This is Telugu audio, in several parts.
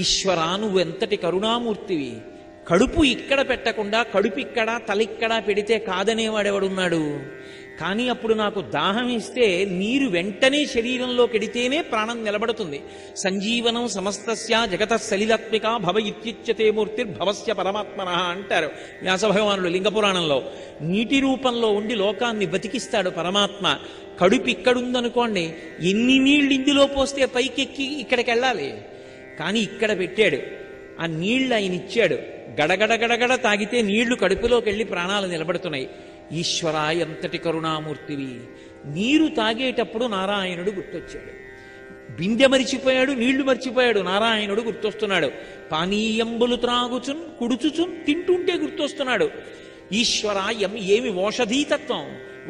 ఈశ్వరా నువ్వు ఎంతటి కరుణామూర్తివి, కడుపు ఇక్కడ పెట్టకుండా కడుపు ఇక్కడ తలిక్కడ పెడితే కాదనేవాడెవడున్నాడు? కానీ అప్పుడు నాకు దాహం ఇస్తే నీరు వెంటనే శరీరంలో కెడితేనే ప్రాణం నిలబడుతుంది. సంజీవనం సమస్తస్య జగత సలిలాత్మిక భవ ఇత్యుచ్యతే మూర్తిర్భవస్య పరమాత్మన అంటారు వ్యాసభగవానుడు లింగపురాణంలో. నీటి రూపంలో ఉండి లోకాన్ని బతికిస్తాడు పరమాత్మ. కడుపు ఇక్కడుందనుకోండి, ఎన్ని నీళ్ళు ఇందులో పోస్తే పైకెక్కి ఇక్కడికి వెళ్ళాలి, కానీ ఇక్కడ పెట్టాడు. ఆ నీళ్లు ఆయన ఇచ్చాడు. గడగడ గడగడ తాగితే నీళ్లు కడుపులోకి వెళ్ళి ప్రాణాలు నిలబడుతున్నాయి. ఈశ్వర ఎంతటి కరుణామూర్తివి. నీరు తాగేటప్పుడు నారాయణుడు గుర్తొచ్చాడు. బిందె మరిచిపోయాడు, నీళ్లు మర్చిపోయాడు, నారాయణుడు గుర్తొస్తున్నాడు. పానీయంబులు త్రాగుచున్ కుడుచుచున్ తింటుంటే గుర్తొస్తున్నాడు. ఈశ్వర ఏమి ఓషధీతత్వం.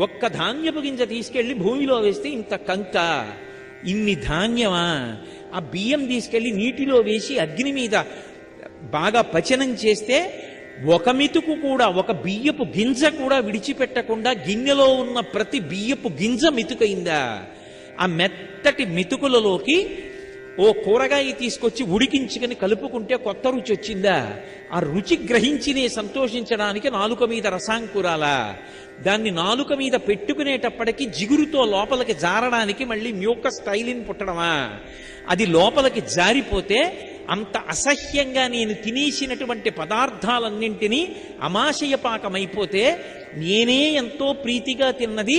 ఒక్క ధాన్యపు గింజ తీసుకెళ్లి భూమిలో వేస్తే ఇంత కంక, ఇన్ని ధాన్యమా? ఆ బియ్యం తీసుకెళ్లి నీటిలో వేసి అగ్ని మీద బాగా పచనం చేస్తే ఒక మెతుకు కూడా, ఒక బియ్యపు గింజ కూడా విడిచిపెట్టకుండా గిన్నెలో ఉన్న ప్రతి బియ్యపు గింజ మెతుకైందా? ఆ మెత్తటి మెతుకులలోకి ఓ కూరగాయ తీసుకొచ్చి ఉడికించుకుని కలుపుకుంటే కొత్త రుచి వచ్చిందా? ఆ రుచి గ్రహించినే సంతోషించడానికి నాలుక మీద రసాంకురాలా? దాన్ని నాలుక మీద పెట్టుకునేటప్పటికి జిగురుతో లోపలికి జారడానికి మళ్ళీ మ్యూకస్ టైలిన్ పుట్టడమా? అది లోపలికి జారిపోతే అంత అసహ్యంగా నేను తినేసినటువంటి పదార్థాలన్నింటినీ అమాశయపాకమైపోతే నేనే ఎంతో ప్రీతిగా తిన్నది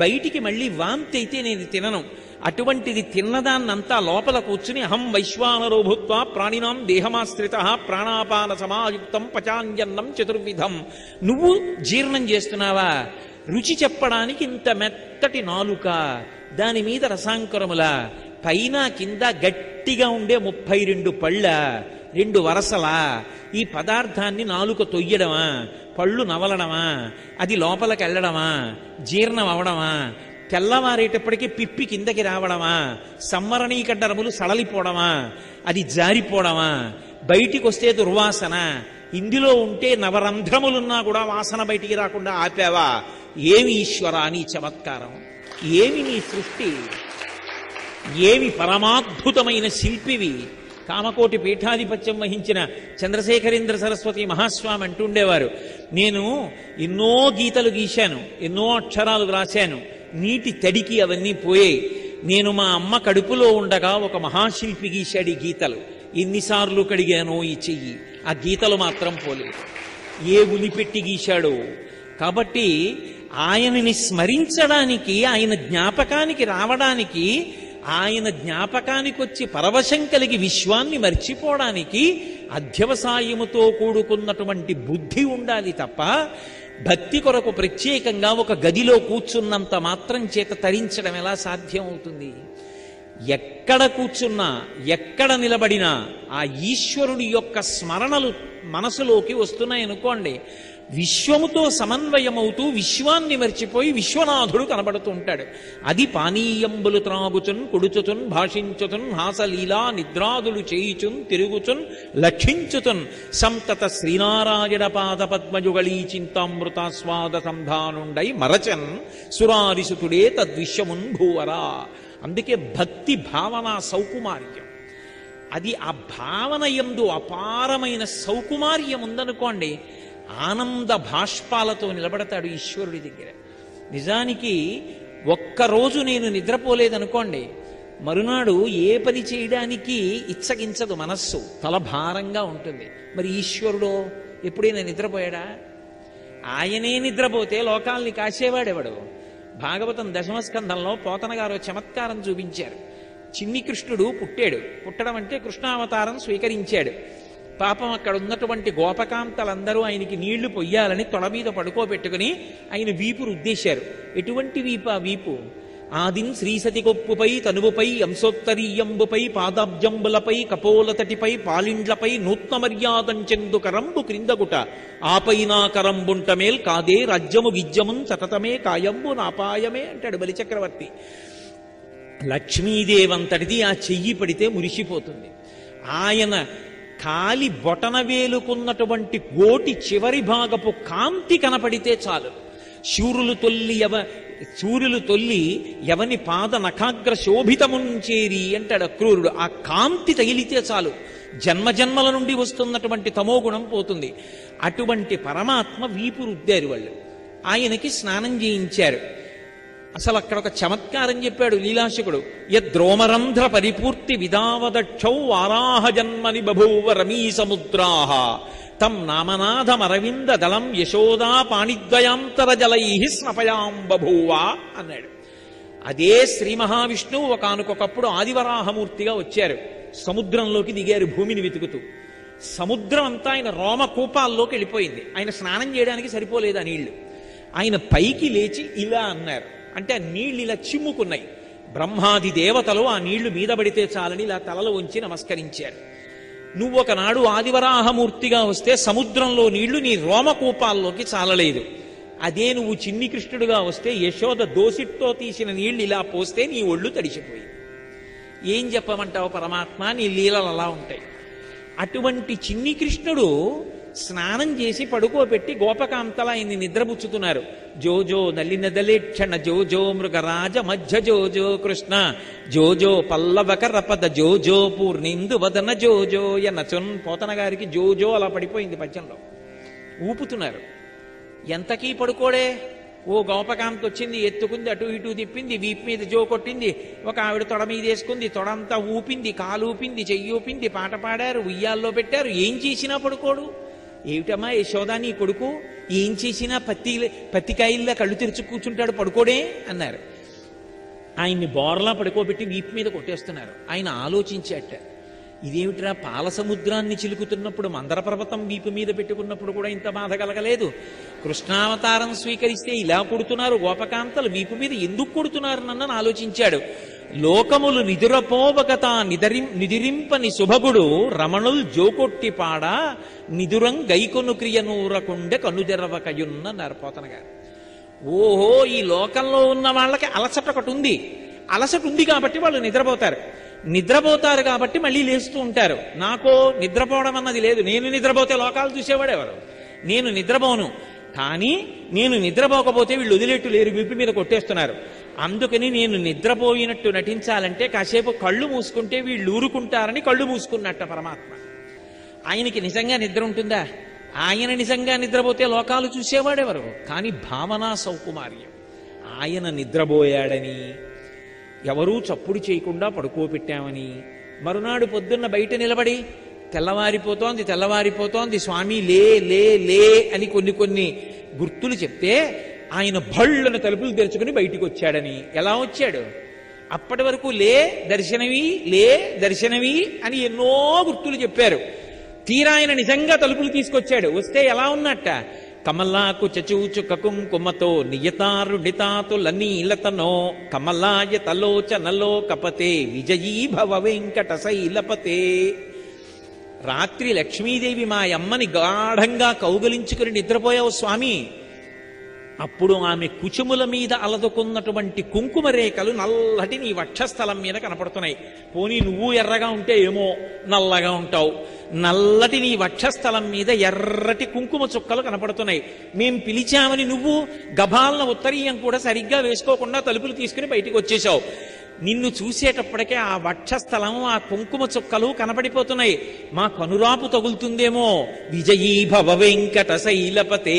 బయటికి మళ్ళీ వాంతి అయితే నేను తినను. అటువంటిది తిన్నదాన్నంతా లోపల కూర్చుని అహం వైశ్వానరో భూత్వా ప్రాణినాం దేహమాశ్రిత ప్రాణాపాన సమాయుక్తం పచాన్యన్నం చతుర్విధం. నువ్వు జీర్ణం చేస్తున్నావా? రుచి చెప్పడానికి ఇంత మెత్తటి నాలుక, దాని మీద రసాంకురముల, పైన కింద గట్టిగా ఉండే 32 పళ్ళ, 2 వరసలా. ఈ పదార్థాన్ని నాలుక తొయ్యడమా, పళ్ళు నవలడమా, అది లోపలికి వెళ్ళడమా, జీర్ణం అవడమా, తెల్లవారేటప్పటికీ పిప్పి కిందకి రావడమా, సంవరణీకడ్డరములు సడలిపోవడమా, అది జారిపోవడమా, బయటికి వస్తే దుర్వాసన, ఇందులో ఉంటే నవరంధ్రములున్నా కూడా వాసన బయటికి రాకుండా ఆపావా? ఏమి ఈశ్వరా నీ చమత్కారం, ఏమి నీ సృష్టి, ఏమి పరమాద్భుతమైన శిల్పివి. కామకోటి పీఠాధిపత్యం వహించిన చంద్రశేఖరేంద్ర సరస్వతి మహాస్వామి అంటుండేవారు, నేను ఎన్నో గీతలు గీశాను, ఎన్నో అక్షరాలు రాశాను, నీటి తడికి అవన్నీ పోయాయి. నేను మా అమ్మ కడుపులో ఉండగా ఒక మహాశిల్పి గీశాడు ఈ గీతలు. ఎన్నిసార్లు కడిగానో ఈ చెయ్యి, ఆ గీతలు మాత్రం పోలేదు. ఏ ఉలిపెట్టి గీశాడో. కాబట్టి ఆయనని స్మరించడానికి, ఆయన జ్ఞాపకానికి రావడానికి, ఆయన జ్ఞాపకానికి వచ్చి పరవశం కలిగి విశ్వాన్ని మర్చిపోవడానికి అధ్యవసాయముతో కూడుకున్నటువంటి బుద్ధి ఉండాలి తప్ప భక్తి కొరకు ప్రత్యేకంగా ఒక గదిలో కూర్చున్నంత మాత్రం చేత తరించడం ఎలా సాధ్యం అవుతుంది? ఎక్కడ కూర్చున్నా, ఎక్కడ నిలబడినా ఆ ఈశ్వరుని యొక్క స్మరణలు మనసులోకి వస్తున్నాయనుకోండి, విశ్వముతో సమన్వయమవుతూ విశ్వాన్ని మర్చిపోయి విశ్వనాథుడు కనబడుతూ ఉంటాడు. అది పానీయంబులు త్రాగుచున్ కుడుచుచున్ భాషించుతున్ హాసలీలా నిద్రాదులు చేయుచున్ తిరుగుచున్ లక్షించుతున్ సంతత శ్రీనారాయణ పాద పద్మయుగళీ చింతామృతాస్వాద సంధానుండై మరచన్ సురారిసుతుడే తద్విశ్వమున్ భూవరా. అందుకే భక్తి భావన సౌకుమార్యం. అది ఆ భావన యందు అపారమైన సౌకుమార్యం ఉందనుకోండి, ఆనంద భాష్పాలతో నిలబడతాడు ఈశ్వరుడి దగ్గర. నిజానికి ఒక్కరోజు నేను నిద్రపోలేదనుకోండి, మరునాడు ఏ పని చేయడానికి ఇచ్చగించదు మనస్సు, తల భారంగా ఉంటుంది. మరి ఈశ్వరుడో ఎప్పుడైనా నిద్రపోయాడా? ఆయనే నిద్రపోతే లోకాల్ని కాసేవాడెవడు? భాగవతం దశమస్కంధంలో పోతన గారు చమత్కారం చూపించారు. చిన్ని కృష్ణుడు పుట్టాడు. పుట్టడం అంటే కృష్ణావతారం స్వీకరించాడు. పాపం అక్కడ ఉన్నటువంటి గోపకాంతలందరూ ఆయనకి నీళ్లు పొయ్యాలని తొడ మీద పడుకోబెట్టుకుని ఆయన వీపు రుద్దేశారు. ఎటువంటి వీపు ఆ వీపు? ఆదిన్ శ్రీసతి కొప్పుపై తనువుపై అంశోత్తరీయంబుపై పాదాబ్జంబులపై కపోలతటిపై పాలిండ్లపై నూత్న మర్యాదంచెందు కరంబు క్రిందగుట ఆపైనా కరంబుంటమేల్ కాదే రాజ్యము విద్యమున్ సతతమే కాయంబు నాపాయమే అంటాడు బలిచక్రవర్తి. లక్ష్మీదేవంతటిది ఆ చెయ్యి పడితే మురిసిపోతుంది. ఆయన కాలి బొటన వేలుకున్నటువంటి గోటి చివరి భాగపు కాంతి కనపడితే చాలు. సూర్యులు తొల్లి ఎవని పాద నఖాగ్ర శోభితముంచేరి అంటాడు అక్రూరుడు. ఆ కాంతి తగిలితే చాలు జన్మజన్మల నుండి వస్తున్నటువంటి తమోగుణం పోతుంది. అటువంటి పరమాత్మ వీపు రుద్దారు వాళ్ళు, ఆయనకి స్నానం చేయించారు. అసలు అక్కడ ఒక చమత్కారం చెప్పాడు లీలాశకుడు. యద్రోమరంధ్ర పరిపూర్తి విదావదక్షౌ వారాహ జన్మని బభూవ రమీ సముద్రాహ తం నామనాథమరవింద దళం యశోదా పాణిద్వయాంతర జలై స్నపయాం బభూవ అన్నాడు. అదే శ్రీ మహావిష్ణువు ఒకానొకప్పుడు ఆదివరాహమూర్తిగా వచ్చారు. సముద్రంలోకి దిగారు భూమిని వెతుకుతూ. సముద్రం అంతా ఆయన రోమకూపాల్లోకి వెళ్ళిపోయింది. ఆయన స్నానం చేయడానికి సరిపోలేదు ఆ నీళ్లు. ఆయన పైకి లేచి ఇలా అన్నారు. అంటే ఆ నీళ్లు ఇలా చిమ్ముకున్నాయి. బ్రహ్మాది దేవతలు ఆ నీళ్లు మీద పడితే చాలని ఇలా తలలు ఉంచి నమస్కరించారు. నువ్వు ఒకనాడు ఆదివరాహమూర్తిగా వస్తే సముద్రంలో నీళ్లు నీ రోమకూపాల్లోకి చాలలేదు. అదే నువ్వు చిన్ని కృష్ణుడుగా వస్తే యశోద దోసిట్తో తీసిన నీళ్లు ఇలా పోస్తే నీ ఒళ్ళు తడిసిపోయింది. ఏం చెప్పమంటావు పరమాత్మ, నీ లీలలు అలా ఉంటాయి. అటువంటి చిన్ని కృష్ణుడు స్నానం చేసి పడుకోబెట్టి గోపకాంతల ఆయన్ని నిద్రపుచ్చుతున్నారు. జోజో నలినదలేక్షణ జోజో మృగరాజ మధ్య జోజో కృష్ణ జోజో పల్లవకరపద జోజో పూర్ణిందు వదన జోజో ఎన్నచొన్. పోతన గారికి జోజో అలా పడిపోయింది పద్యంలో. ఊపుతున్నారు. ఎంతకీ పడుకోడే. ఓ గోపకాంత వచ్చింది, ఎత్తుకుంది, అటు ఇటు తిప్పింది, వీపు మీద జో కొట్టింది, ఒక ఆవిడ తొడ మీద వేసుకుంది, తొడంతా ఊపింది, కాలు ఊపింది, చెయ్యి ఊపింది, పాట పాడారు, ఉయ్యాల్లో పెట్టారు. ఏం చేసినా పడుకోడు. ఏమిటమ్మా యశోదా నీ కొడుకు, ఏం చేసినా పత్తికాయల్లా కళ్ళు తెరుచు కూర్చుంటాడు, పడుకోడే అన్నారు. ఆయన్ని బోర్లా పడుకోబెట్టి వీపు మీద కొట్టేస్తున్నారు. ఆయన ఆలోచించాట, ఇదేమిట్రా పాల సముద్రాన్ని చిలుకుతున్నప్పుడు మందర పర్వతం వీపు మీద పెట్టుకున్నప్పుడు కూడా ఇంత బాధ కలగలేదు. కృష్ణావతారం స్వీకరిస్తే ఇలా కొడుతున్నారు గోపకాంతలు, వీపు మీద ఎందుకు కొడుతున్నారు నన్నని ఆలోచించాడు. లోకములు నిదురపోవగత నిదిరింపని శుభగుడు రమణుల్ జోకొట్టి పాడ నిదురం గైకొను క్రియనూరకుండె కనుదెరవకయున్న నరపోతన గారు. ఓహో, ఈ లోకంలో ఉన్న వాళ్ళకి అలసట ఒకటి ఉంది. అలసట ఉంది కాబట్టి వాళ్ళు నిద్రపోతారు కాబట్టి మళ్ళీ లేస్తూ ఉంటారు. నాకో నిద్రపోవడం అన్నది లేదు. నేను నిద్రపోతే లోకాలు చూసేవాడెవరు? నేను నిద్రపోను. కానీ నేను నిద్రపోకపోతే వీళ్ళు వదిలేట్టు లేరు, వీపు మీద కొట్టేస్తున్నారు. అందుకని నేను నిద్రపోయినట్టు నటించాలంటే కాసేపు కళ్ళు మూసుకుంటే వీళ్ళు ఊరుకుంటారని కళ్ళు మూసుకున్నట్ట పరమాత్మ. ఆయనకి నిజంగా నిద్ర ఉంటుందా? ఆయన నిజంగా నిద్రపోతే లోకాలు చూసేవాడెవరు? కానీ భావనా సౌకుమార్యం. ఆయన నిద్రపోయాడని, ఎవరూ చప్పుడు చేయకుండా పడుకోబెట్టామని, మరునాడు పొద్దున్న బయట నిలబడి తెల్లవారిపోతోంది స్వామి లే లే లే అని కొన్ని గుర్తులు చెప్తే ఆయన భళ్ళను తలుపులు తెరుచుకుని బయటికి వచ్చాడని. ఎలా వచ్చాడు? అప్పటి వరకు లే దర్శనవి అని ఎన్నో గుర్తులు చెప్పారు. తీరా ఆయన నిజంగా తలుపులు తీసుకొచ్చాడు. వస్తే ఎలా ఉన్నట్ట? కమలాకు చచూచుక కుంకుమతో నియతారుడితాతులనీలతనో కమలాయ తలోచనలో కపతే విజయీ భవ వెంకట శైలపతే. రాత్రి లక్ష్మీదేవి మా అమ్మని గాఢంగా కౌగలించుకుని నిద్రపోయావు స్వామి. అప్పుడు ఆమె కుచుముల మీద అలదుకున్నటువంటి కుంకుమ రేఖలు నల్లటి నీ వక్షస్థలం మీద కనపడుతున్నాయి. పోనీ నువ్వు ఎర్రగా ఉంటే ఏమో నల్లగా ఉంటావు. నల్లటి నీ వక్షస్థలం మీద ఎర్రటి కుంకుమ చుక్కలు కనపడుతున్నాయి. మేం పిలిచామని నువ్వు గభాలన ఉత్తరీయం కూడా సరిగ్గా వేసుకోకుండా తలుపులు తీసుకుని బయటికి వచ్చేశావు. నిన్ను చూసేటప్పటికే ఆ వక్షస్థలం, ఆ కుంకుమ చుక్కలు కనపడిపోతున్నాయి. మా కనురాపు తగులుతుందేమో. విజయీ భవ వెంకట శైలపతే.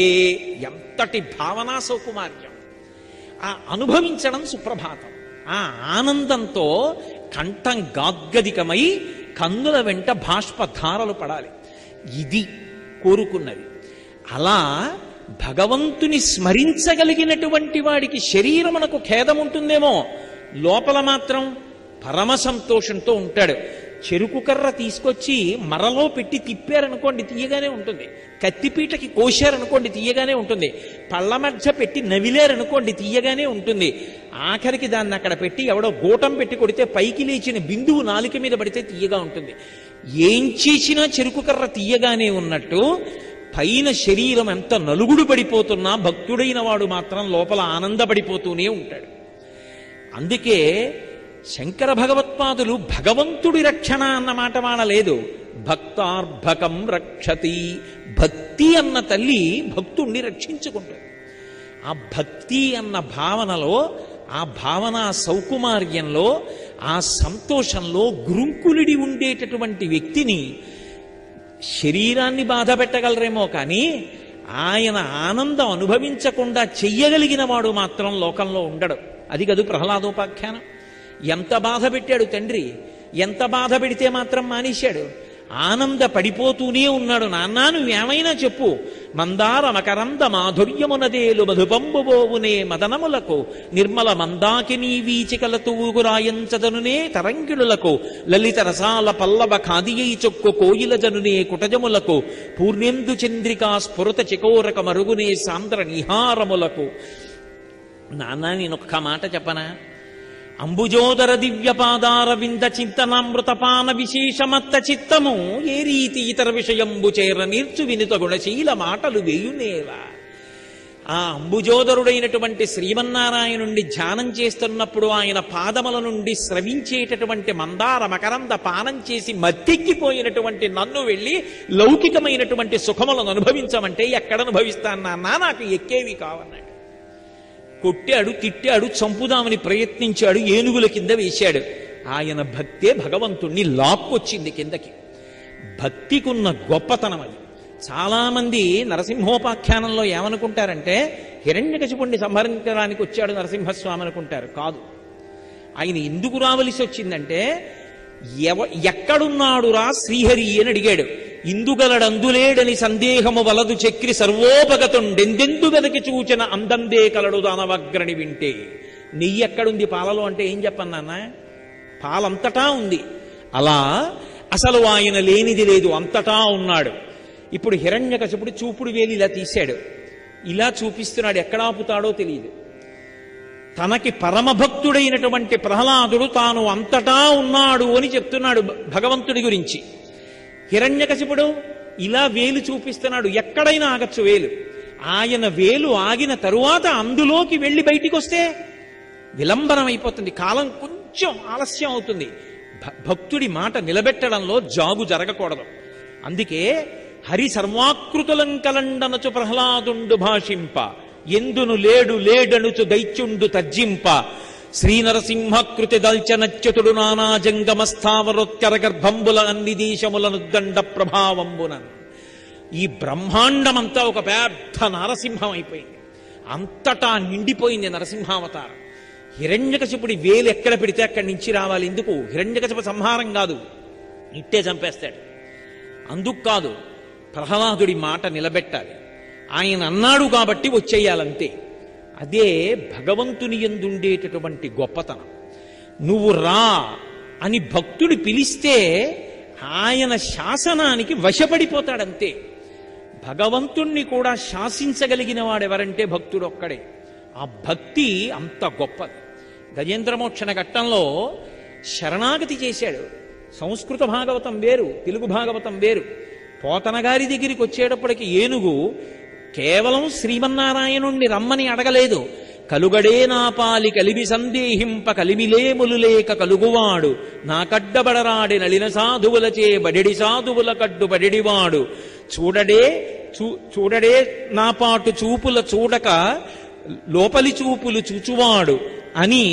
ఎంతటి భావనా సౌకుమార్యం! ఆ అనుభవించడం సుప్రభాతం. ఆ ఆనందంతో కంఠం గాద్గదికమై కన్నుల వెంట బాష్పధారలు పడాలి. ఇది కోరుకున్నది. అలా భగవంతుని స్మరించగలిగినటువంటి వాడికి శరీరమునకు ఖేదం ఉంటుందేమో, లోపల మాత్రం పరమ సంతోషంతో ఉంటాడు. చెరుకు కర్ర తీసుకొచ్చి మరలో పెట్టి తిప్పారనుకోండి తీయగానే ఉంటుంది. కత్తిపీటకి కోశారనుకోండి తీయగానే ఉంటుంది. పళ్ళ మధ్య పెట్టి నవిలేరనుకోండి తీయగానే ఉంటుంది. ఆఖరికి దాన్ని అక్కడ పెట్టి ఎవడో గూటం పెట్టి కొడితే పైకి లేచిన బిందువు నాలుక మీద పడితే తీయగా ఉంటుంది. ఏం చేసినా చెరుకు కర్ర తీయగానే ఉన్నట్టు పైన శరీరం ఎంత నలుగుడు పడిపోతున్నా భక్తుడైన వాడు మాత్రం లోపల ఆనందపడిపోతూనే ఉంటాడు. అందుకే శంకర భగవత్పాదులు భగవంతుడి రక్షణ అన్న మాట వాడలేదు. భక్తార్భకం రక్షతి. భక్తి అన్న తల్లి భక్తుణ్ణి రక్షించుకుంటుంది. ఆ భక్తి అన్న భావనలో, ఆ భావన సౌకుమార్యంలో, ఆ సంతోషంలో గురుంకులిడి ఉండేటటువంటి వ్యక్తిని శరీరాన్ని బాధ పెట్టగలరేమో కానీ ఆయన ఆనందం అనుభవించకుండా చెయ్యగలిగిన వాడు మాత్రం లోకంలో ఉండడు. అది కదూ ప్రహ్లాదోపాఖ్యానం. ఎంత బాధ పెట్టాడు తండ్రి, ఎంత బాధ పెడితే మాత్రం మానేశాడు. ఆనంద పడిపోతూనే ఉన్నాడు. నాన్న నువ్వేమైనా చెప్పు, మందార మకరంద మాధుర్యమునదేలు మధుపంబుబోవునే మదనములకు నిర్మల మందాకినీ వీచికల తూగురాయంచదనునే తరంగిణులకు లలిత రసాల పల్లవ ఖాదియై చొక్కు కోయిల జనునే కుటజములకు పూర్ణేందు చంద్రికా స్ఫురత చికోరక మరుగునే సాంద్ర నిహారములకు. నాన్న నేనొక్క మాట చెప్పనా? అంబుజోదర దివ్యపాదార వింద చింతనామృతపాన విశేషమత్త చిత్తము ఏ రీతి ఇతర విషయంబు చేర నీర్చు వినుత గుణశీల మాటలు వేయునేలా. ఆ అంబుజోదరుడైనటువంటి శ్రీమన్నారాయణుండి ధ్యానం చేస్తున్నప్పుడు ఆయన పాదముల నుండి స్రవించేటటువంటి మందార మకరంద పానం చేసి మత్తెక్కిపోయినటువంటి నన్ను వెళ్ళి లౌకికమైనటువంటి సుఖములను అనుభవించమంటే ఎక్కడ అనుభవిస్తాను నాన్న, నాకు ఎక్కేవి కావన్నాడు. కొట్టాడు, తిట్టాడు, చంపుదామని ప్రయత్నించాడు, ఏనుగుల కింద వేశాడు. ఆయన భక్తే భగవంతుణ్ణి లాక్కొచ్చింది కిందకి. భక్తికున్న గొప్పతనం అది. చాలామంది నరసింహోపాఖ్యానంలో ఏమనుకుంటారంటే హిరణ్యకశిపుణ్ణి సంహరించడానికి వచ్చాడు నరసింహస్వామి అనుకుంటారు. కాదు. ఆయన ఎందుకు రావలసి వచ్చిందంటే ఎక్కడున్నాడురా శ్రీహరి అని అడిగాడు. ఇందుగలడందులేడని సందేహము వలదు చక్రి సర్వోపగతుండెందెందు వెదకి చూచిన అందందే కలడు దానవగ్రణి వింటే. నెయ్యి ఎక్కడుంది పాలలో అంటే ఏం చెప్పన్నాన్న? పాలంతటా ఉంది. అలా అసలు ఆయన లేనిది లేదు, అంతటా ఉన్నాడు. ఇప్పుడు హిరణ్యకశిపుడు చూపుడు వేలి ఇలా తీశాడు, ఇలా చూపిస్తున్నాడు. ఎక్కడ ఆపుతాడో తెలియదు. తనకి పరమభక్తుడైనటువంటి ప్రహ్లాదుడు తాను అంతటా ఉన్నాడు అని చెప్తున్నాడు భగవంతుడి గురించి. హిరణ్యకశిపుడు ఇలా వేలు చూపిస్తున్నాడు, ఎక్కడైనా ఆగచ్చు వేలు. ఆయన వేలు ఆగిన తరువాత అందులోకి వెళ్ళి బయటికి వస్తే విలంబనం అయిపోతుంది, కాలం కొంచెం ఆలస్యం అవుతుంది. భక్తుడి మాట నిలబెట్టడంలో జాగు జరగకూడదు. అందుకే హరి సర్వాకృతులంకలండనచు ప్రహ్లాదుండు భాషింప ఎందును లేడు లేడనుచు దైత్యుండు తర్జింప శ్రీనరసింహకృతి దల్చనచ్యుతుడు నానా జంగమస్థావరోత్కర గర్భంబుల అన్ని దేశములనుద్దండ ప్రభావంబునన్. ఈ బ్రహ్మాండమంతా ఒక పెద్ద నరసింహం అయిపోయింది, అంతటా నిండిపోయింది నరసింహావతారం. హిరణ్యకశిపుడి వేలు ఎక్కడ పెడితే అక్కడి నుంచి రావాలి. ఎందుకు? హిరణ్యకశిపు సంహారం కాదు, ఇట్టే చంపేస్తాడు. అందుకు కాదు, ప్రహ్లాదుడి మాట నిలబెట్టాలి. ఆయన అన్నాడు కాబట్టి వచ్చేయాలంతే. అదే భగవంతుని యందుండేటటువంటి గొప్పతనం. నువ్వు రా అని భక్తుడు పిలిస్తే ఆయన శాసనానికి వశపడిపోతాడంతే. భగవంతుణ్ణి కూడా శాసించగలిగిన వాడెవరంటే భక్తుడు ఒక్కడే. ఆ భక్తి అంత గొప్పది. గజేంద్రమోక్షణ ఘట్టంలో శరణాగతి చేశాడు. సంస్కృత భాగవతం వేరు, తెలుగు భాగవతం వేరు. పోతన గారి దగ్గరికి వచ్చేటప్పటికి ఏనుగు కేవలం శ్రీమన్నారాయణుణ్ణి రమ్మని అడగలేదు. కలుగడే నాపాలి కలిమి సందేహింప కలిమిలేములు లేక కలుగువాడు నా కడ్డబడరాడి నలిన సాధువులచే బడెడి సాధువుల కడ్డు బడెడివాడు చూడడే నా పాటు చూపుల చూడక లోపలి చూపులు చూచువాడు అని.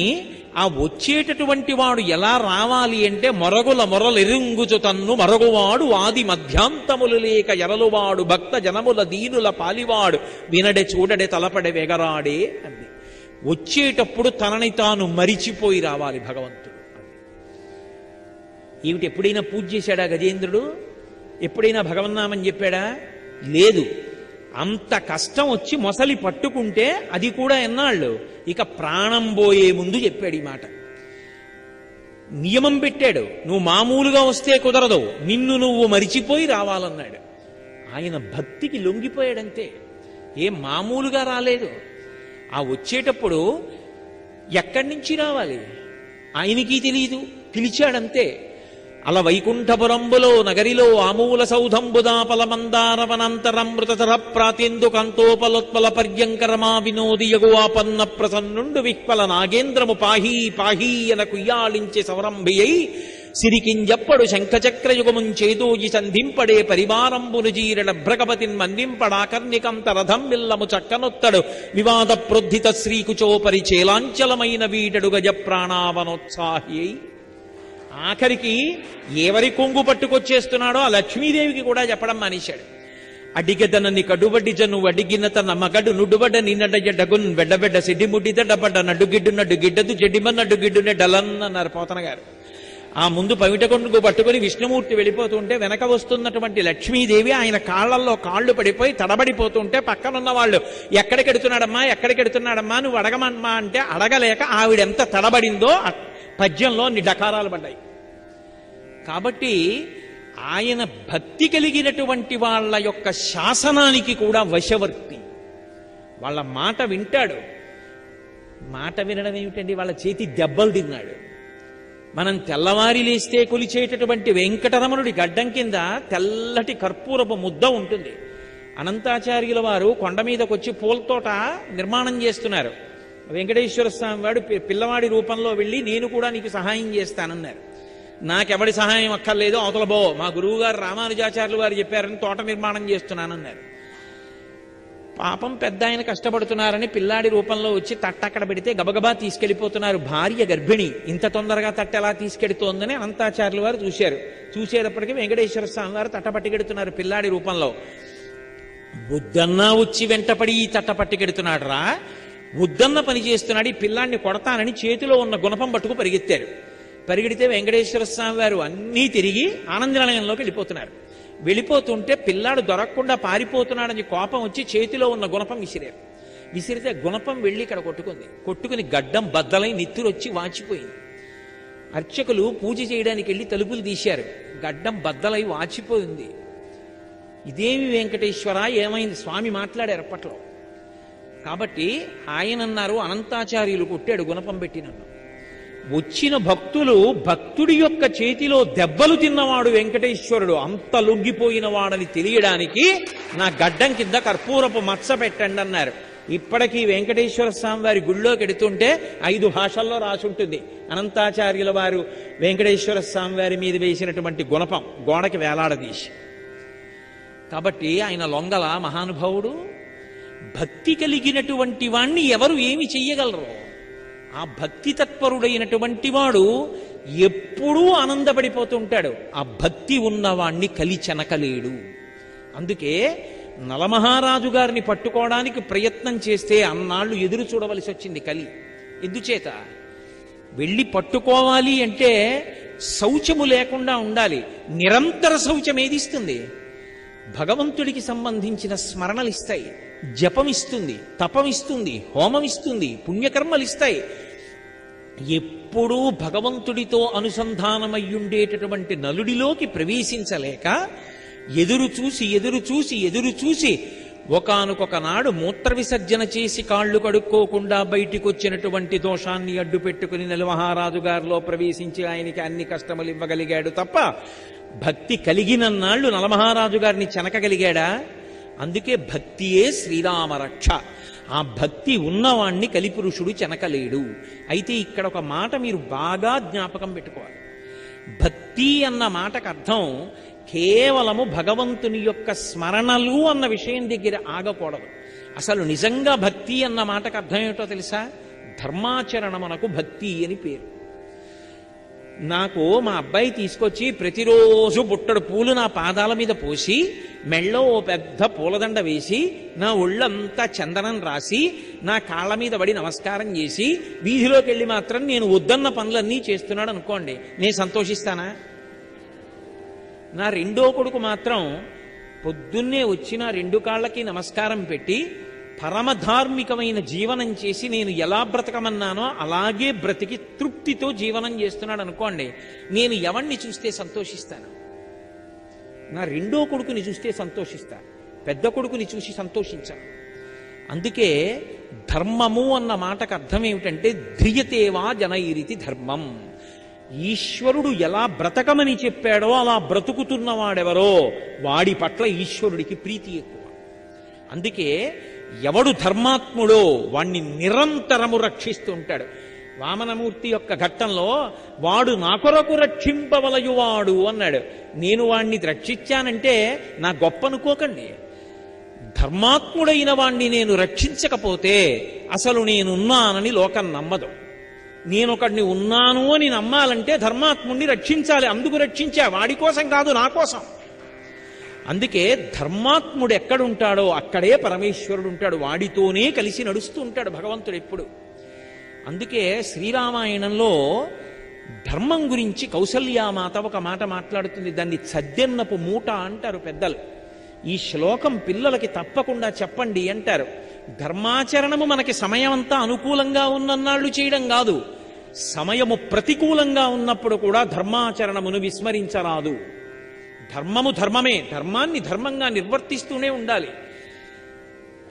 ఆ వచ్చేటటువంటి వాడు ఎలా రావాలి అంటే మొరగుల మొరలెరుంగుచు తన్ను మరగువాడు ఆది మధ్యాంతములు లేక ఎరలువాడు భక్త జనముల దీనుల పాలివాడు వినడే చూడడే తలపడే వెగరాడే అంది. వచ్చేటప్పుడు తనని తాను మరిచిపోయి రావాలి భగవంతుడు. ఏమిటి, ఎప్పుడైనా పూజ చేశాడా గజేంద్రుడు? ఎప్పుడైనా భగవన్నామని చెప్పాడా? లేదు. అంత కష్టం వచ్చి మొసలి పట్టుకుంటే అది కూడా ఎన్నాళ్ళు, ఇక ప్రాణం పోయే ముందు చెప్పాడు ఈ మాట. నియమం పెట్టాడు, నువ్వు మామూలుగా వస్తే కుదరదు, నిన్ను నువ్వు మరిచిపోయి రావాలన్నాడు. ఆయన భక్తికి లొంగిపోయాడంతే, ఏం మామూలుగా రాలేదు. ఆ వచ్చేటప్పుడు ఎక్కడి నుంచి రావాలి ఆయనకి తెలియదు, పిలిచాడంతే. అల వైకుంఠపురంబులో నగరిలో ఆమూల సౌధంబుదాపల మందారవనంతరమృతర ప్రాతేందు కాంతోపలోత్పల పర్యంకరమా వినోది యగువాపన్న ప్రసన్నుండు విహ్వల నాగేంద్రము పాహీ పాహీ ఎన కుయ్యాళించి సవరంభియై సిరికింజప్పడు శంఖచక్రయుగముంచేదోయి సంధింపడే పరివారంబును జీరణ భ్రగపతిన్ మందింపడాకర్ణికంత రథం మిల్లము చక్కనొత్తడు వివాద ప్రోద్ధిత శ్రీకుచోపరి చేలాంచలమైన వీడడు గజ ప్రాణావనోత్సాహి. ఆఖరికి ఎవరి కొంగు పట్టుకొచ్చేస్తున్నాడో ఆ లక్ష్మీదేవికి కూడా చెప్పడం మానేశాడు. అడిగెదనని కడుబడ్డి జను అడిగిన తన మగడు నుడ్డుబడ్డ నిన్నడ్డ జడ్డగున్ వెడ్డబెడ్డ సిడ్డి ముడ్డిత డబ్బడ్డ నడ్డుగిడ్డు నడ్డుగిడ్డదు జడ్డిమ నడ్డుగిడ్డునే డలన్ అన్నారు పోతన గారు. ఆ ముందు పవిట కొంగు పట్టుకుని విష్ణుమూర్తి వెళ్ళిపోతుంటే వెనక వస్తున్నటువంటి లక్ష్మీదేవి ఆయన కాళ్లల్లో కాళ్ళు పడిపోయి తడబడిపోతుంటే పక్కనున్న వాళ్ళు ఎక్కడికెడుతున్నాడమ్మా నువ్వు అడగమమ్మా అంటే అడగలేక ఆవిడెంత తడబడిందో పద్యంలో అన్ని డకారాలు పడ్డాయి. కాబట్టి ఆయన భక్తి కలిగినటువంటి వాళ్ళ యొక్క శాసనానికి కూడా వశవర్తి. వాళ్ళ మాట వింటాడు. మాట వినడం ఏమిటండి, వాళ్ళ చేతి దెబ్బలు తిన్నాడు. మనం తెల్లవారి లేస్తే కొలిచేటటువంటి వెంకటరమణుడి గడ్డం కింద తెల్లటి కర్పూరపు ముద్ద ఉంటుంది. అనంతాచార్యుల వారు కొండ మీదకి వచ్చి పూలతోట నిర్మాణం చేస్తున్నారు. వెంకటేశ్వర స్వామి వాడు పిల్లవాడి రూపంలో వెళ్ళి నేను కూడా నీకు సహాయం చేస్తానన్నారు. నాకెవడి సహాయం అక్కర్లేదు, అవతల బో, మా గురువు గారు రామానుజాచార్యులు వారు చెప్పారని తోట నిర్మాణం చేస్తున్నానన్నారు. పాపం పెద్ద ఆయన కష్టపడుతున్నారని పిల్లాడి రూపంలో వచ్చి తట్ట అక్కడ పెడితే గబగబా తీసుకెళ్లిపోతున్నారు. భార్య గర్భిణి, ఇంత తొందరగా తట్ట ఎలా తీసుకెడుతోందని అనంతాచార్యులు వారు చూశారు. చూసేటప్పటికీ వెంకటేశ్వర స్వామి వారు తట్ట పట్టుకెడుతున్నారు పిల్లాడి రూపంలో. బుద్ధన్నా వచ్చి వెంటపడి ఈ తట్ట పట్టుకెడుతున్నాడు రా, బుద్ధన్న పని చేస్తున్నాడు, ఈ పిల్లాడిని కొడతానని చేతిలో ఉన్న గుణపం పట్టుకు పరిగెత్తారు. పరిగెడితే వెంకటేశ్వర స్వామి వారు అన్నీ తిరిగి ఆనందనిలయంలోకి వెళ్ళిపోతున్నారు. వెళ్ళిపోతుంటే పిల్లాడు దొరకకుండా పారిపోతున్నాడని కోపం వచ్చి చేతిలో ఉన్న గుణపం విసిరారు. విసిరితే గుణపం వెళ్ళి ఇక్కడ కొట్టుకుని గడ్డం బద్దలై నెత్తురొచ్చి వాచిపోయింది. అర్చకులు పూజ చేయడానికి వెళ్ళి తలుపులు తీశారు. గడ్డం బద్దలై వాచిపోయింది. ఇదేమి వెంకటేశ్వర ఏమైంది? స్వామి మాట్లాడారు అప్పట్లో. కాబట్టి ఆయన అన్నారు, అనంతాచార్యులు కొట్టాడు గుణపం పెట్టి నన్ను. వచ్చిన భక్తులు భక్తుడి యొక్క చేతిలో దెబ్బలు తిన్నవాడు వెంకటేశ్వరుడు, అంత లొంగిపోయిన వాడని తెలియడానికి నా గడ్డం కింద కర్పూరపు మచ్చ పెట్టండి అన్నారు. ఇప్పటికీ వెంకటేశ్వర స్వామి వారి గుళ్ళోకి ఎడుతుంటే 5 భాషల్లో రాసుంటుంది అనంతాచార్యుల వారు వెంకటేశ్వర స్వామి వారి మీద వేసినటువంటి గుణపం గోడకి వేలాడదీసి. కాబట్టి ఆయన లొంగల మహానుభావుడు. భక్తి కలిగినటువంటి వాణ్ణి ఎవరు ఏమి చెయ్యగలరు? ఆ భక్తి తత్పరుడైనటువంటి వాడు ఎప్పుడూ ఆనందపడిపోతుంటాడు. ఆ భక్తి ఉన్నవాణ్ణి కలి చెనకలేడు. అందుకే నలమహారాజు గారిని పట్టుకోవడానికి ప్రయత్నం చేస్తే అన్నాళ్ళు ఎదురు చూడవలసి వచ్చింది కలి. ఎందుచేత? వెళ్ళి పట్టుకోవాలి అంటే శౌచము లేకుండా ఉండాలి. నిరంతర శౌచం ఏదిస్తుంది? భగవంతుడికి సంబంధించిన స్మరణలు ఇస్తాయి, జపం ఇస్తుంది, తపం ఇస్తుంది, హోమం ఇస్తుంది, పుణ్యకర్మలు ఇస్తాయి. ఎప్పుడూ భగవంతుడితో అనుసంధానమయ్యుండేటటువంటి నలుడిలోకి ప్రవేశించలేక ఎదురు చూసి ఒకానొక నాడు మూత్ర విసర్జన చేసి కాళ్ళు కడుక్కోకుండా బయటికి వచ్చినటువంటి దోషాన్ని అడ్డు పెట్టుకుని నలమహారాజు గారిలో ప్రవేశించి ఆయనకి అన్ని కష్టములు ఇవ్వగలిగాడు తప్ప భక్తి కలిగినన్నాళ్ళు నలమహారాజు గారిని చెనకగలిగాడా? అందుకే భక్తియే శ్రీరామరక్ష. ఆ భక్తి ఉన్నవాణ్ణి కలిపురుషుడు చెనకలేడు. అయితే ఇక్కడ ఒక మాట మీరు బాగా జ్ఞాపకం పెట్టుకోవాలి. భక్తి అన్న మాటకు అర్థం కేవలము భగవంతుని యొక్క స్మరణలు అన్న విషయం దగ్గర ఆగకూడదు. అసలు నిజంగా భక్తి అన్న మాటకు అర్థం ఏమిటో తెలుసా? ధర్మాచరణమునకు భక్తి అని పేరు. నాకు మా అబ్బాయి తీసుకొచ్చి ప్రతిరోజు బుట్టడు పూలు నా పాదాల మీద పోసి, మెళ్ళో ఓ పెద్ద పూలదండ వేసి, నా ఒళ్ళంతా చందనం రాసి, నా కాళ్ళ మీద పడి నమస్కారం చేసి, వీధిలోకి వెళ్ళి మాత్రం నేను వద్దన్న పనులన్నీ చేస్తున్నాడు అనుకోండి, నేను సంతోషిస్తానా? నా రెండో కొడుకు మాత్రం పొద్దున్నే వచ్చి నా 2 కాళ్ళకి నమస్కారం పెట్టి పరమధార్మికమైన జీవనం చేసి నేను ఎలా బ్రతకమన్నానో అలాగే బ్రతికి తృప్తితో జీవనం చేస్తున్నాడు అనుకోండి, నేను ఎవరిని చూస్తే సంతోషిస్తాను? నా రెండో కొడుకుని చూస్తే సంతోషిస్తా, పెద్ద కొడుకుని చూసి సంతోషించాను. అందుకే ధర్మము అన్న మాటకు అర్థం ఏమిటంటే ధ్రియతేవా జనైరితి ధర్మం. ఈశ్వరుడు ఎలా బ్రతకమని చెప్పాడో అలా బ్రతుకుతున్నవాడెవరో వాడి పట్ల ఈశ్వరుడికి ప్రీతి ఎక్కువ. అందుకే ఎవడు ధర్మాత్ముడో వాణ్ణి నిరంతరము రక్షిస్తుంటాడు. వామనమూర్తి యొక్క ఘట్టంలో వాడు నా కొరకు రక్షింపవలయువాడు అన్నాడు. నేను వాణ్ణి రక్షించానంటే నా గొప్ప అనుకోకండి. ధర్మాత్ముడైన వాణ్ణి నేను రక్షించకపోతే అసలు నేనున్నానని లోకం నమ్మదు. నేనొకడిని ఉన్నాను అని నమ్మాలంటే ధర్మాత్ముణ్ణి రక్షించాలి. అందుకు రక్షించా, వాడి కోసం కాదు, నా కోసం. అందుకే ధర్మాత్ముడు ఎక్కడుంటాడో అక్కడే పరమేశ్వరుడు ఉంటాడు. వాడితోనే కలిసి నడుస్తూ ఉంటాడు భగవంతుడు ఎప్పుడు. అందుకే శ్రీరామాయణంలో ధర్మం గురించి కౌసల్యామాత ఒక మాట మాట్లాడుతుంది. దాన్ని చద్దెన్నపు మూట అంటారు పెద్దలు. ఈ శ్లోకం పిల్లలకి తప్పకుండా చెప్పండి అంటారు. ధర్మాచరణము మనకి సమయం అంతా అనుకూలంగా ఉన్నన్నాళ్ళు చేయడం కాదు, సమయము ప్రతికూలంగా ఉన్నప్పుడు కూడా ధర్మాచరణమును విస్మరించరాదు. ధర్మము ధర్మమే, ధర్మాన్ని ధర్మంగా నిర్వర్తిస్తూనే ఉండాలి.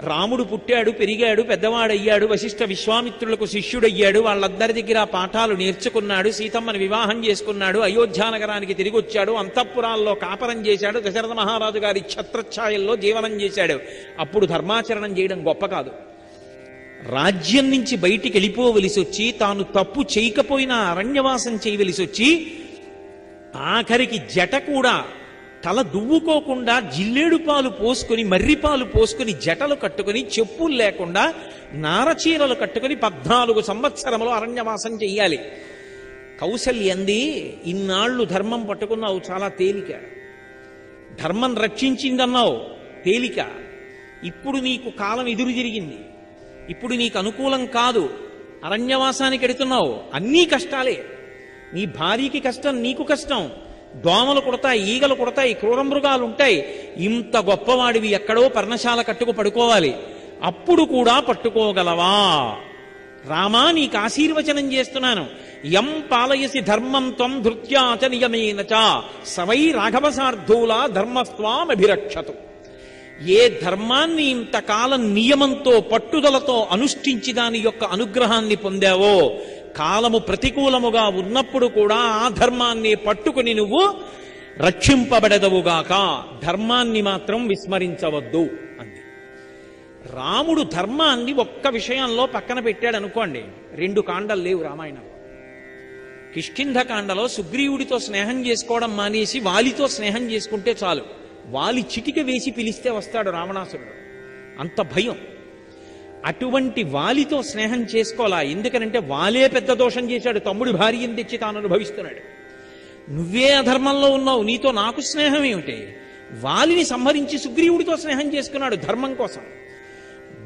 రాముడు పుట్టాడు, పెరిగాడు, పెద్దవాడయ్యాడు, వశిష్ఠ విశ్వామిత్రులకు శిష్యుడయ్యాడు, వాళ్ళందరి దగ్గర పాఠాలు నేర్చుకున్నాడు, సీతమ్మని వివాహం చేసుకున్నాడు, అయోధ్యానగరానికి తిరిగి వచ్చాడు, అంతఃపురాల్లో కాపరం చేశాడు, దశరథ మహారాజు గారి ఛత్రఛాయల్లో జీవనం చేశాడు. అప్పుడు ధర్మాచరణం చేయడం గొప్ప కాదు. రాజ్యం నుంచి బయటికి వెళ్ళిపోవలసి వచ్చి, తాను తప్పు చేయకపోయినా అరణ్యవాసం చేయవలసి వచ్చి, ఆఖరికి జట కూడా తల దువ్వుకోకుండా జిల్లేడు పాలు పోసుకొని, మర్రిపాలు పోసుకొని, జటలు కట్టుకుని, చెప్పులు లేకుండా నారచీరలు కట్టుకుని 14 సంవత్సరములు అరణ్యవాసం చెయ్యాలి. కౌసల్యంది, ఇన్నాళ్ళు ధర్మం పట్టుకున్నావు, చాలా తేలిక. ధర్మం రక్షించిందన్నావు, తేలిక. ఇప్పుడు నీకు కాలం ఎదురు తిరిగింది, ఇప్పుడు నీకు అనుకూలం కాదు, అరణ్యవాసానికి ఎడుతున్నావు, అన్నీ కష్టాలే. నీ భార్యకి కష్టం, నీకు కష్టం, దోమలు కుడతాయి, ఈగలు కుడతాయి, క్రూర మృగాలు ఉంటాయి. ఇంత గొప్పవాడివి ఎక్కడో పర్ణశాల కట్టుకు పడుకోవాలి, అప్పుడు కూడా పట్టుకోగలవా? రామా, నీకు ఆశీర్వచనం చేస్తున్నాను. యం పాలయసి ధర్మం త్వం ధృత్యాచ నియమేనచ సవై రాఘవసార్థూల ధర్మస్వామభిరక్షతు. ఏ ధర్మాన్ని ఇంతకాలం నియమంతో పట్టుదలతో అనుష్ఠించి దాని యొక్క అనుగ్రహాన్ని పొందావో, కాలము ప్రతికూలముగా ఉన్నప్పుడు కూడా ఆ ధర్మాన్ని పట్టుకుని నువ్వు రక్షింపబడదవుగాక, ధర్మాన్ని మాత్రం విస్మరించవద్దు అంది. రాముడు ధర్మాన్ని ఒక్క విషయంలో పక్కన పెట్టాడు అనుకోండి, 2 కాండలు లేవు రామాయణంలో. కిష్కింధకాండలో సుగ్రీవుడితో స్నేహం చేసుకోవడం మానేసి వాలితో స్నేహం చేసుకుంటే చాలు, వాలి చిటిక వేసి పిలిస్తే వస్తాడు రావణాసురుడు, అంత భయం. అటువంటి వాలితో స్నేహం చేసుకోవాలా? ఎందుకనంటే వాలే పెద్ద దోషం చేశాడు, తమ్ముడి భార్యను తెచ్చి తాను అనుభవిస్తున్నాడు. నువ్వే అధర్మంలో ఉన్నావు, నీతో నాకు స్నేహం ఏమిటి? వాలిని సంహరించి సుగ్రీవుడితో స్నేహం చేసుకున్నాడు ధర్మం కోసం.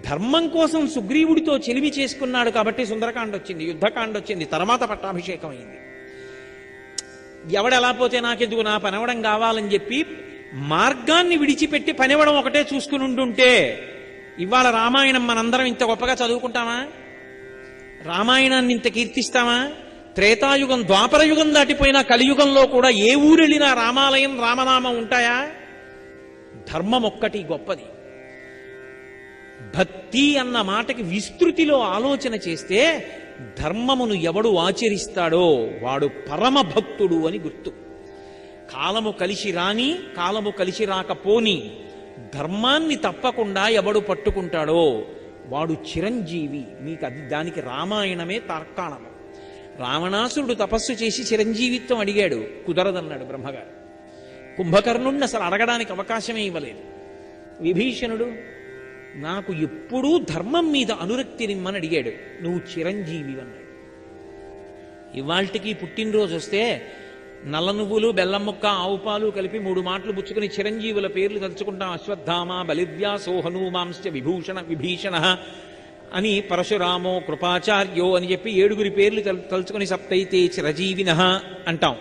ధర్మం కోసం సుగ్రీవుడితో చెలిమి చేసుకున్నాడు కాబట్టి సుందరకాండ వచ్చింది, యుద్ధకాండ వచ్చింది, తర్వాత పట్టాభిషేకం అయింది. ఎవడెలా పోతే నాకెందుకు, నా పనవడం కావాలని చెప్పి మార్గాన్ని విడిచిపెట్టి పనివడం ఒకటే చూసుకుని ఉంటుంటే ఇవాళ రామాయణం మనందరం ఇంత గొప్పగా చదువుకుంటామా? రామాయణాన్ని ఇంత కీర్తిస్తామా? త్రేతాయుగం, ద్వాపరయుగం దాటిపోయినా కలియుగంలో కూడా ఏ ఊరెళ్ళినా రామాలయం, రామనామం ఉంటాయా? ధర్మం ఒక్కటి గొప్పది. భక్తి అన్న మాటకి విస్తృతిలో ఆలోచన చేస్తే ధర్మమును ఎవడు ఆచరిస్తాడో వాడు పరమ భక్తుడు అని గుర్తు. కాలము కలిసి రాని, కాలము కలిసి రాకపోని ధర్మాన్ని తప్పకుండా ఎవడు పట్టుకుంటాడో వాడు చిరంజీవి. మీకు అది, దానికి రామాయణమే తార్కాణము. రావణాసురుడు తపస్సు చేసి చిరంజీవిత్వం అడిగాడు, కుదరదన్నాడు బ్రహ్మగారు. కుంభకర్ణుడిని అసలు అడగడానికి అవకాశమే ఇవ్వలేదు. విభీషణుడు, నాకు ఎప్పుడూ ధర్మం మీద అనురక్తి నిమ్మని అడిగాడు, నువ్వు చిరంజీవి అన్నాడు. ఇవాళ్టికి పుట్టినరోజు వస్తే నల్ల నువ్వులు, బెల్లం ముక్క, ఆవు పాలు కలిపి 3 మాటలు పుచ్చుకుని చిరంజీవుల పేర్లు తలుచుకుంటాం. అశ్వత్థామ, బలివ్యాసో, హనుమాంశ్చ విభీషణ అని, పరశురామో, కృపాచార్యో అని చెప్పి 7 పేర్లు తలుచుకుని సప్తైతే చిరజీవినః అంటాం.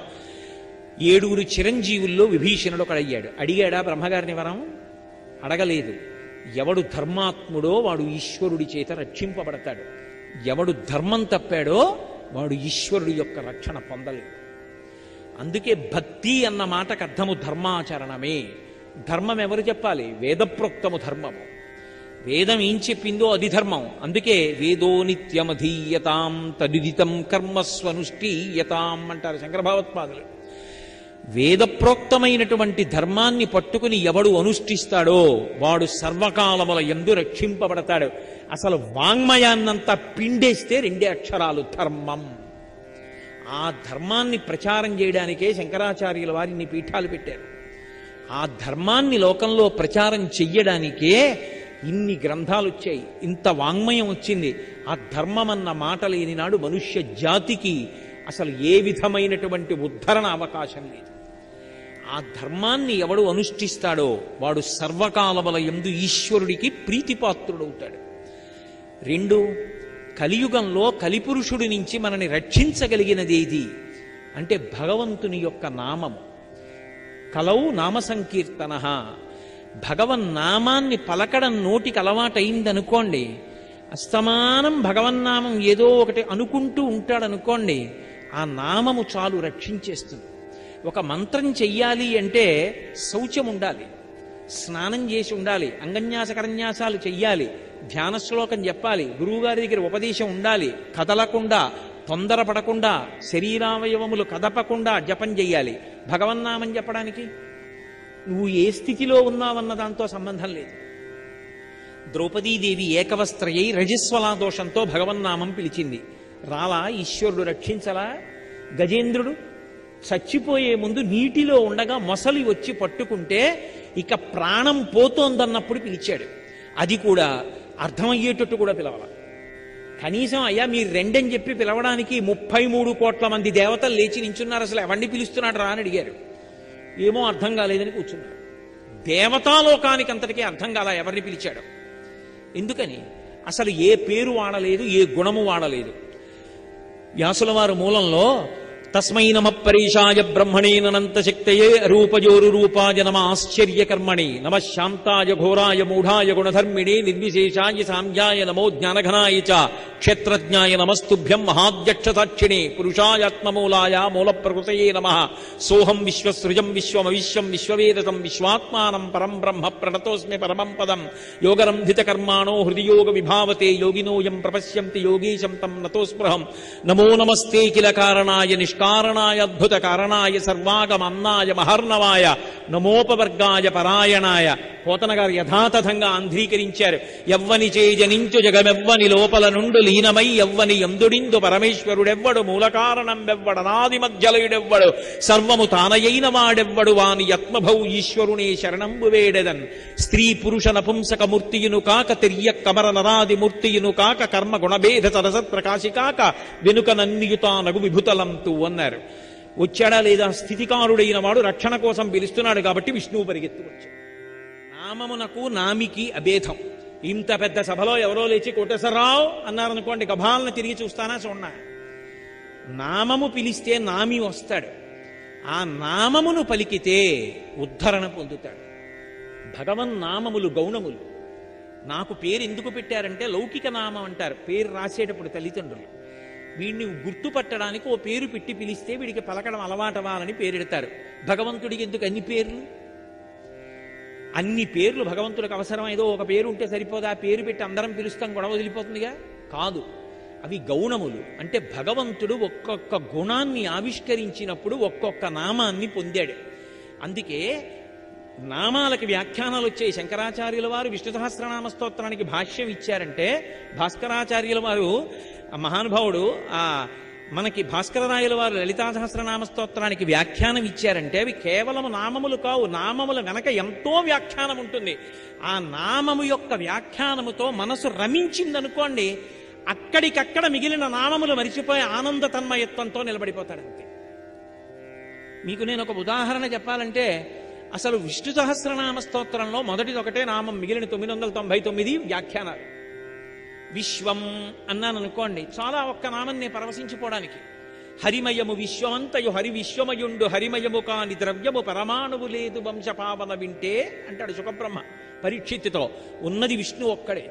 7 చిరంజీవుల్లో విభీషణుడు ఒకడయ్యాడు. అడిగాడా బ్రహ్మగారిని వరం? అడగలేదు. ఎవడు ధర్మాత్ముడో వాడు ఈశ్వరుడి చేత రక్షింపబడతాడు, ఎవడు ధర్మం తప్పాడో వాడు ఈశ్వరుడి యొక్క రక్షణ పొందలేడు. అందుకే భక్తి అన్న మాటకు అర్థము ధర్మాచరణమే. ధర్మం ఎవరు చెప్పాలి? వేదప్రోక్తము ధర్మము. వేదం ఏం చెప్పిందో అది ధర్మం. అందుకే వేదో నిత్యమధీయతాం తదిదితం కర్మస్వనుష్ఠీయతాం అంటారు శంకర భగవత్పాదులు. వేదప్రోక్తమైనటువంటి ధర్మాన్ని పట్టుకుని ఎవడు అనుష్ఠిస్తాడో వాడు సర్వకాలముల యందు రక్షింపబడతాడు. అసలు వాంగ్మయాన్నంతా పిండేస్తే 2 అక్షరాలు ధర్మం. ఆ ధర్మాన్ని ప్రచారం చేయడానికే శంకరాచార్యుల వారు ఇన్ని పీఠాలు పెట్టారు. ఆ ధర్మాన్ని లోకంలో ప్రచారం చెయ్యడానికే ఇన్ని గ్రంథాలు వచ్చాయి, ఇంత వాంగ్మయం వచ్చింది. ఆ ధర్మం అన్న మాట లేని నాడు మనుష్య జాతికి అసలు ఏ విధమైనటువంటి ఉద్ధరణ అవకాశం లేదు. ఆ ధర్మాన్ని ఎవడు అనుష్ఠిస్తాడో వాడు సర్వకాలముల యందు ఈశ్వరుడికి ప్రీతిపాత్రుడవుతాడు. 2, కలియుగంలో కలిపురుషుడి నుంచి మనని రక్షించగలిగినది ఏది అంటే భగవంతుని యొక్క నామము. కలౌ నామ సంకీర్తన. భగవన్నామాన్ని పలకడం నోటికి అలవాటైందనుకోండి, అస్తమానం భగవన్నామం ఏదో ఒకటి అనుకుంటూ ఉంటాడనుకోండి, ఆ నామము చాలు రక్షించేస్తుంది. ఒక మంత్రం చెయ్యాలి అంటే శౌచం ఉండాలి, స్నానం చేసి ఉండాలి, అంగన్యాసకరన్యాసాలు చెయ్యాలి, ధ్యాన శ్లోకం చెప్పాలి, గురువుగారి దగ్గర ఉపదేశం ఉండాలి, కదలకుండా తొందరపడకుండా శరీరావయవములు కదపకుండా జపం చెయ్యాలి. భగవన్నామం చెప్పడానికి నువ్వు ఏ స్థితిలో ఉన్నావన్న దాంతో సంబంధం లేదు. ద్రౌపదీదేవి ఏకవస్త్రయై రజస్వలా దోషంతో భగవన్నామం పిలిచింది. రాలా ఈశ్వరుడు రక్షించలా? గజేంద్రుడు చచ్చిపోయే ముందు నీటిలో ఉండగా మొసలి వచ్చి పట్టుకుంటే ఇక ప్రాణం పోతోందన్నప్పుడు పిలిచాడు. అది కూడా అర్థమయ్యేటట్టు కూడా పిలవాల. కనీసం అయ్యా మీరు రెండని చెప్పి పిలవడానికి 33 కోట్ల మంది దేవతలు లేచి నించున్నారు, అసలు ఎవరిని పిలుస్తున్నాడు రా అని అడిగారు. ఏమో అర్థం కాలేదని కూర్చున్నారు. దేవతాలోకానికి అంతటికీ అర్థం కాల ఎవరిని పిలిచాడు. ఎందుకని? అసలు ఏ పేరు వాడలేదు, ఏ గుణము వాడలేదు. వ్యాసుల వారు మూలంలో తస్మై నమ పరీషాయ బ్రహ్మణే అనంత శక్తయే రూపజోరు రూపాయ నమ ఆశ్చర్యకర్మణి నమ శాంతాయ ఘోరాయ మూఢాయ గుణధర్మిణే నిర్విశేషాయ సామ్యాయ నమో జ్ఞానఘనాయ చ క్షేత్రజ్ఞాయ నమస్తుభ్యం మహాధ్యక్షసాక్షిణే పురుషాయాత్మమూలాయ మూల ప్రకృతయే నమః. సోహం విశ్వసృజం విశ్వమవిశ్వం విశ్వవేదతం విశ్వాత్మానం పరం బ్రహ్మ ప్రణతోస్మి పరమం పదం. యోగరంధిత కర్మాణో హృదియోగ విభావతే యోగినోయం ప్రపశ్యంతి యోగీశం తం నతోస్పృహం. నమో నమస్తే కిల కారణాయ నిష్కారణాయ అద్భుత కారణాయ సర్వాగమన్నాయ మహర్ణవాయ నమోపవర్గాయ పరాయణాయ. పోతన గారు యథాతథంగా ఆంధ్రీకరించారు. ఎవ్వని చేజనించు జగమెవ్వని లోపల నుండు లీనమై ఎవ్వని ఎందుడిందు పరమేశ్వరుడెవ్వడు మూల కారణం వెవ్వడనాది మధ్యలయుడెవ్వడు సర్వము తానయైన వాడెవ్వడు వాని యత్మభౌ ఈశ్వరునే శరణంబు వేడెదన్. స్త్రీ పురుష నపుంసక మూర్తియును కాక తిర్య కమర నరాది మూర్తియును కాక కర్మ గుణభేద సరసత్ ప్రకాశి కాక వెనుక నన్నియుతానగు విభుతలంతు అన్నారు. వచ్చాడా లేదా? స్థితికారుడైన వాడు రక్షణ కోసం పిలుస్తున్నాడు కాబట్టి విష్ణువు పరిగెత్తుకొచ్చాడు. నామమునకు నామికి అభేదం. ఇంత పెద్ద సభలో ఎవరో లేచి కోటేశ్వరరావు అన్నారనుకోండి, గభాలను తిరిగి చూస్తానా చూడనా? నామము పిలిస్తే నామి వస్తాడు. ఆ నామమును పలికితే ఉద్ధరణ పొందుతాడు. భగవన్నామములు గౌణములు. నాకు పేరు ఎందుకు పెట్టారంటే లౌకిక నామం అంటారు. పేరు రాసేటప్పుడు తల్లిదండ్రులు వీడిని గుర్తుపట్టడానికి ఓ పేరు పెట్టి పిలిస్తే వీడికి పలకడం అలవాటవాలని పేరెడతారు. భగవంతుడికి ఎందుకు అన్ని పేర్లు? అన్ని పేర్లు భగవంతుడికి అవసరం. ఏదో ఒక పేరు ఉంటే సరిపోదా? పేరు పెట్టి అందరం పిలుస్తాం, గొడవ వదిలిపోతుందిగా? కాదు, అవి గౌణములు. అంటే భగవంతుడు ఒక్కొక్క గుణాన్ని ఆవిష్కరించినప్పుడు ఒక్కొక్క నామాన్ని పొందాడు. అందుకే నామాలకి వ్యాఖ్యానాలు వచ్చాయి. శంకరాచార్యుల వారు విష్ణు సహస్రనామ స్తోత్రానికి భాష్యం ఇచ్చారంటే భాస్కరాచార్యుల వారు మహానుభావుడు మనకి భాస్కరరాయుల వారు లలితా సహస్రనామ స్తోత్రానికి వ్యాఖ్యానం ఇచ్చారంటే అవి కేవలం నామములు కావు. నామముల వెనక ఎంతో వ్యాఖ్యానం ఉంటుంది. ఆ నామము యొక్క వ్యాఖ్యానముతో మనసు రమించిందనుకోండి, అక్కడికక్కడ మిగిలిన నామములు మరిచిపోయి ఆనంద తన్మయత్వంతో నిలబడిపోతాడంతే. మీకు నేను ఒక ఉదాహరణ చెప్పాలంటే, అసలు విష్ణు సహస్రనామ స్తోత్రంలో మొదటిది ఒకటే నామం, మిగిలిన 999 వ్యాఖ్యానాలు. విశ్వం అన్నాను అనుకోండి, చాలా ఒక్క నామన్నే పరవశించిపోవడానికి. హరిమయము విశ్వమంతయు హరి విశ్వమయుండు హరిమయము కాని ద్రవ్యము పరమాణువు లేదు వంశపావన వింటే అంటాడు సుఖబ్రహ్మ పరీక్షిత్తుతో. ఉన్నది విష్ణు ఒక్కడే.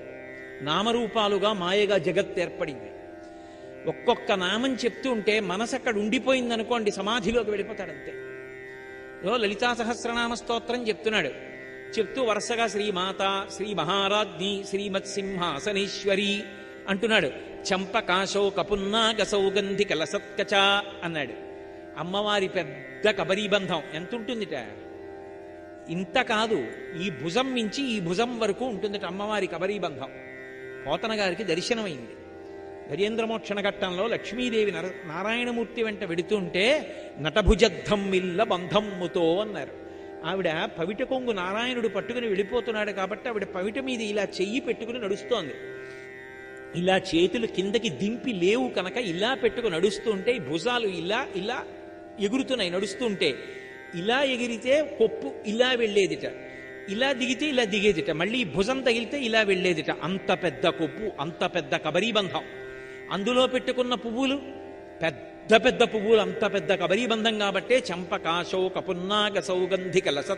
నామరూపాలుగా మాయగా జగత్ ఏర్పడింది. ఒక్కొక్క నామం చెప్తూ ఉంటే మనసు అక్కడ ఉండిపోయిందనుకోండి, సమాధిలోకి వెళ్ళిపోతాడంతే. లలితా సహస్రనామ స్తోత్రం చెప్తున్నాడు. చెప్తూ వరుసగా శ్రీమాత, శ్రీ మహారాజ్ఞి, శ్రీమత్సింహాసనేశ్వరి అంటున్నాడు. చంపకాశో కపున్నాగ సౌగంధి కలసత్కచ అన్నాడు. అమ్మవారి పెద్ద కబరీబంధం ఎంత ఉంటుందిట? ఇంత కాదు, ఈ భుజం నుంచి ఈ భుజం వరకు ఉంటుందిట అమ్మవారి కబరీబంధం. పోతన గారికి దర్శనమైంది. గజేంద్రమోక్షణ ఘట్టంలో లక్ష్మీదేవి నారాయణమూర్తి వెంట వెడుతుంటే నటభుజద్ధం మిల్ల బంధమ్ముతో అన్నారు. ఆవిడ పవిట కొంగు నారాయణుడు పట్టుకుని వెళ్ళిపోతున్నాడు కాబట్టి ఆవిడ పవిట మీద ఇలా చెయ్యి పెట్టుకుని నడుస్తోంది. ఇలా చేతులు కిందకి దింపి లేవు కనుక ఇలా పెట్టుకు నడుస్తుంటే ఈ భుజాలు ఇలా ఇలా ఎగురుతున్నాయి నడుస్తుంటే. ఇలా ఎగిరితే కొప్పు ఇలా వెళ్ళేదిట, ఇలా దిగితే ఇలా దిగేదిట, మళ్ళీ భుజం తగిలితే ఇలా వెళ్ళేదిట. అంత పెద్ద కొప్పు, అంత పెద్ద కబరీబంధం. అందులో పెట్టుకున్న పువ్వులు పెద్ద పెద్ద పువ్వులు, అంత పెద్ద కబరీబంధం కాబట్టే చంపకాశోక పున్నాగ సౌగంధిక లస